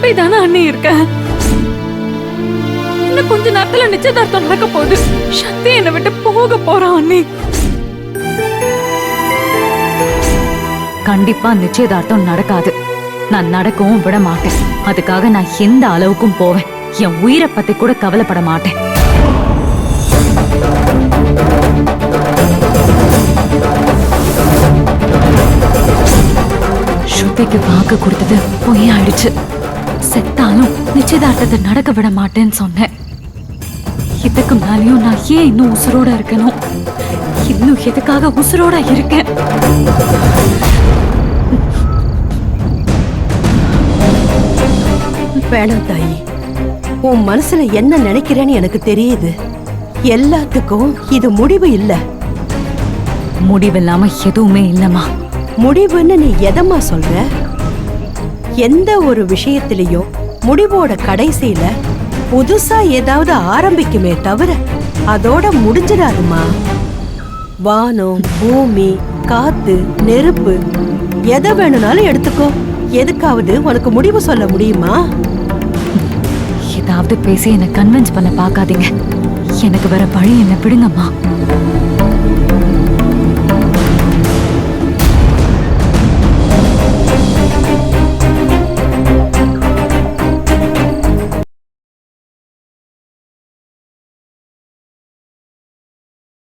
நம்பி தானே அண்ணி இருக்க. இன்னும் கொஞ்ச நேரத்துல நிச்சயதார்த்தம் நடக்க போகுது. சக்தி என்னை விட்டு போக போறான் அண்ணி. கண்டிப்பா நிச்சயதார்த்தம் நடக்காது. நான் நடக்கவும் விட மாட்டேன். அதுக்காக நான் எந்த அளவுக்கும் போவேன். என் உயிரை பத்தி கூட கவலைப்பட மாட்டேன். ஸ்ருதிக்கு வாக்கு கொடுத்தது பொய்யாயிடுச்சு. செத்தாலும் நிச்சயதார்த்தத்தை நடக்க விட மாட்டேன்னு சொன்னேன். இதுக்கு மேலேயும் நான் ஏன் இன்னும் உசுரோட இருக்கணும்? இன்னும் எதுக்காக உசுரோட இருக்கேன்? வேணாம் தாயி, உன் மனசுல என்ன நினைக்கிறேன்னு எனக்கு தெரியுது. எல்லாத்துக்கும் இது முடிவு இல்ல. முடிவில்லாம எதுவுமே இல்லம்மா. முடிவுன்னு நீ எதம்மா சொல்ற? எந்த ஒரு விஷயத்திலையும் முடிவோட கடைசியில புதுசா ஏதாவது ஆரம்பிக்குமே தவிர அதோட முடிஞ்சிடாதுமா. வானம், பூமி, காத்து, நெருப்பு எதை வேணும்னாலும் எடுத்துக்கோ. எதுக்காவது உனக்கு முடிவு சொல்ல முடியுமா? ஏதாவது பேசி என்ன கன்வின்ஸ் பண்ண பாக்காதீங்க. எனக்கு வேற வழி என்ன, விடுங்கம்மா.